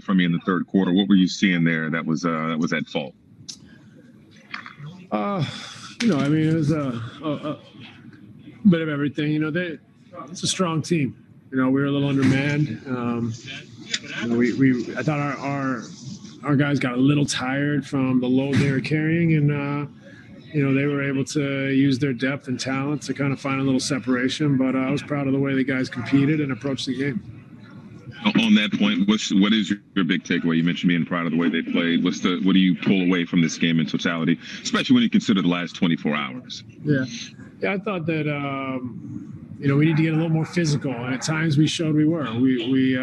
from you in the third quarter. What were you seeing there that was at fault? I mean, it was a bit of everything. It's a strong team. We were a little undermanned. I thought our guys got a little tired from the load they were carrying, and they were able to use their depth and talent to kind of find a little separation. But I was proud of the way the guys competed and approached the game. On that point, what is your big takeaway? You mentioned being proud of the way they played. What do you pull away from this game in totality, especially when you consider the last 24 hours? Yeah, I thought that we need to get a little more physical, and at times we showed we were. We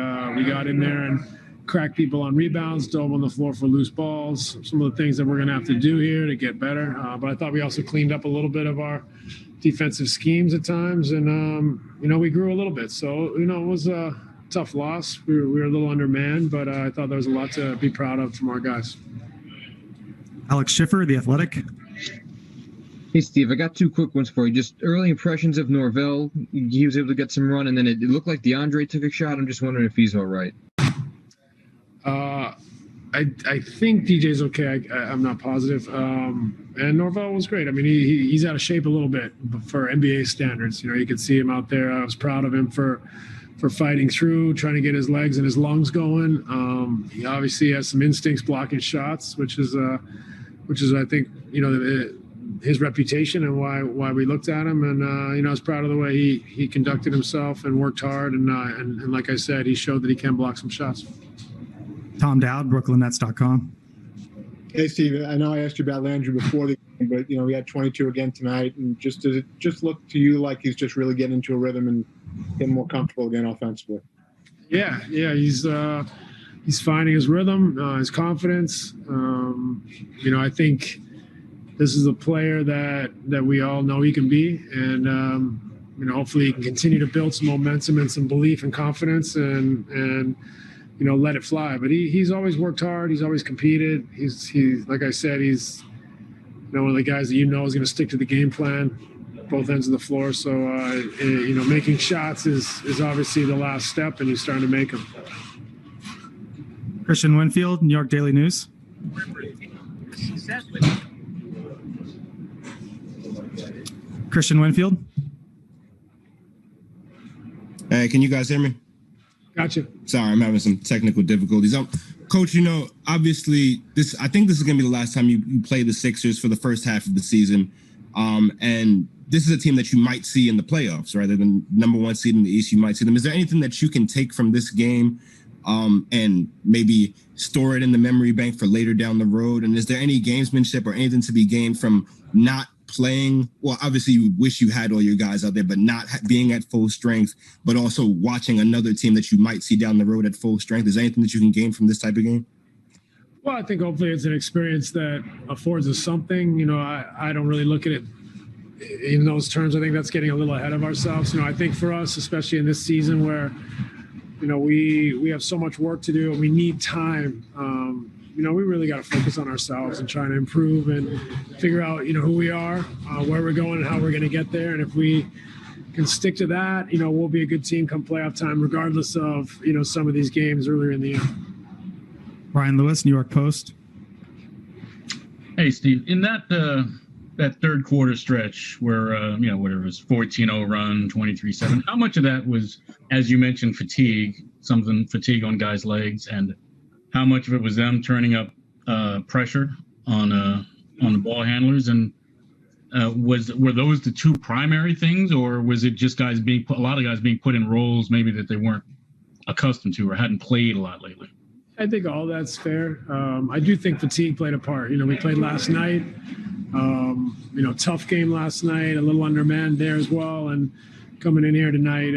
got in there and cracked people on rebounds, dove on the floor for loose balls. Some of the things that we're going to have to do here to get better. But I thought we also cleaned up a little bit of our defensive schemes at times, and we grew a little bit. So it was a tough loss. We were a little undermanned, but I thought there was a lot to be proud of from our guys. Alex Schiffer, The Athletic. Hey, Steve, I got two quick ones for you. Just early impressions of Norvell. He was able to get some run, and then it looked like DeAndre took a shot. I'm just wondering if he's all right. I think DJ's okay. I'm not positive. And Norvell was great. I mean, he's out of shape a little bit for NBA standards. You could see him out there. I was proud of him for fighting through, trying to get his legs and his lungs going. He obviously has some instincts blocking shots, which is I think his reputation and why we looked at him. And I was proud of the way he conducted himself and worked hard. And like I said, he showed that he can block some shots. Tom Dowd, BrooklynNets.com. Hey, Steve, I know I asked you about Landry before the game, but, we had 22 again tonight. And does it just look to you like he's just really getting into a rhythm and getting more comfortable again offensively? Yeah, he's finding his rhythm, his confidence. I think this is a player that we all know he can be. And, hopefully he can continue to build some momentum and some belief and confidence and let it fly. But he's always worked hard. He's always competed. He's like I said, he's one of the guys that is going to stick to the game plan, both ends of the floor. So, making shots is obviously the last step, and he's starting to make them. Christian Winfield, New York Daily News. Christian Winfield. Hey, can you guys hear me? Gotcha. Sorry, I'm having some technical difficulties. Coach, obviously I think this is going to be the last time you play the Sixers for the first half of the season. And this is a team that you might see in the playoffs, rather than number one seed in the East. You might see them. Is there anything that you can take from this game and maybe store it in the memory bank for later down the road? And is there any gamesmanship or anything to be gained from not playing? Well, obviously you wish you had all your guys out there, but not being at full strength, but also watching another team that you might see down the road at full strength. Is there anything that you can gain from this type of game? Well, I think hopefully it's an experience that affords us something. I don't really look at it in those terms. I think that's getting a little ahead of ourselves. I think for us, especially in this season where, we have so much work to do and we need time, we really got to focus on ourselves and trying to improve and figure out, who we are, where we're going and how we're going to get there. And if we can stick to that, we'll be a good team come playoff time, regardless of, some of these games earlier in the year. Brian Lewis, New York Post. Hey, Steve, in that third quarter stretch where, whatever it was, 14-0 run, 23-7, how much of that was, as you mentioned, fatigue on guys' legs, and how much of it was them turning up pressure on the ball handlers? And were those the two primary things, or was it just a lot of guys being put in roles maybe that they weren't accustomed to or hadn't played a lot lately? I think all that's fair. I do think fatigue played a part. We played last night. Tough game last night, a little undermanned there as well. And coming in here tonight,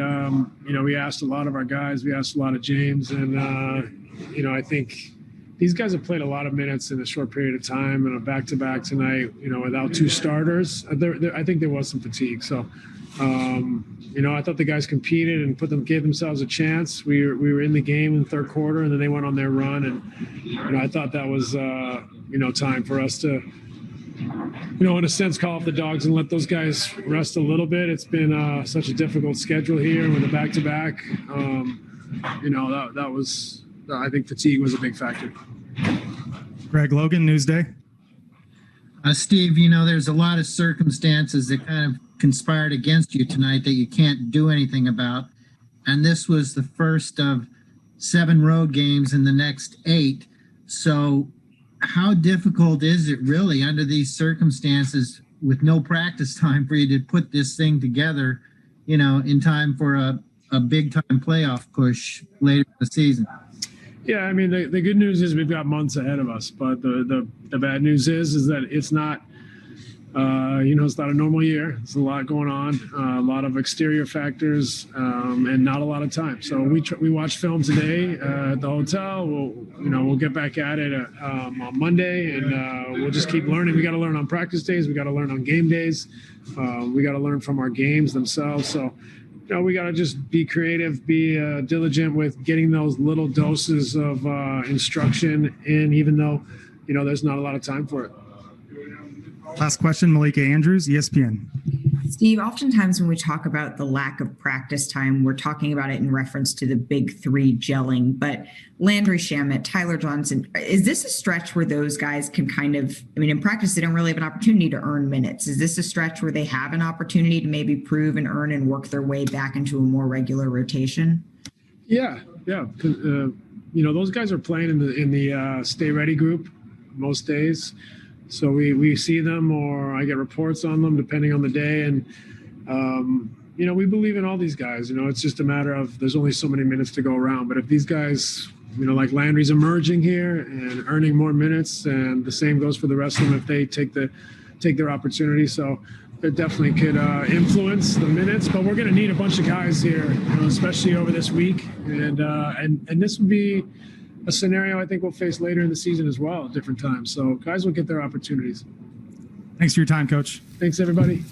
we asked a lot of our guys. We asked a lot of James, and I think these guys have played a lot of minutes in a short period of time, and a back-to-back tonight, without two starters. I think there was some fatigue. So, I thought the guys competed and gave themselves a chance. We were in the game in the third quarter, and then they went on their run. And, I thought that was, time for us to, in a sense, call off the dogs and let those guys rest a little bit. It's been such a difficult schedule here with a back-to-back. That I think fatigue was a big factor. Greg Logan, Newsday. Steve, you know, there's a lot of circumstances that kind of conspired against you tonight that you can't do anything about. And this was the first of 7 road games in the next 8. So how difficult is it really under these circumstances with no practice time for you to put this thing together, you know, in time for a big time playoff push later in the season? Yeah, I mean, the good news is we've got months ahead of us, but the bad news is that it's not, it's not a normal year. There's a lot going on, a lot of exterior factors, and not a lot of time. So we watched film today at the hotel. We'll get back at it on Monday, and we'll just keep learning. We got to learn on practice days. We got to learn on game days. We got to learn from our games themselves. So, we got to just be creative, be diligent with getting those little doses of instruction in, even though, there's not a lot of time for it. Last question, Malika Andrews, ESPN. Steve, oftentimes when we talk about the lack of practice time, we're talking about it in reference to the big 3 gelling. But Landry Shamet, Tyler Johnson, is this a stretch where those guys can kind of, in practice, they don't really have an opportunity to earn minutes. Is this a stretch where they have an opportunity to maybe prove and earn and work their way back into a more regular rotation? Yeah. Those guys are playing in the stay ready group most days. So we see them, or I get reports on them depending on the day. And, we believe in all these guys. It's just a matter of there's only so many minutes to go around. But if these guys, like Landry's emerging here and earning more minutes, and the same goes for the rest of them if they take their opportunity. So it definitely could influence the minutes. But we're going to need a bunch of guys here, especially over this week. And this would be a scenario I think we'll face later in the season as well at different times. So guys will get their opportunities. Thanks for your time, Coach. Thanks, everybody.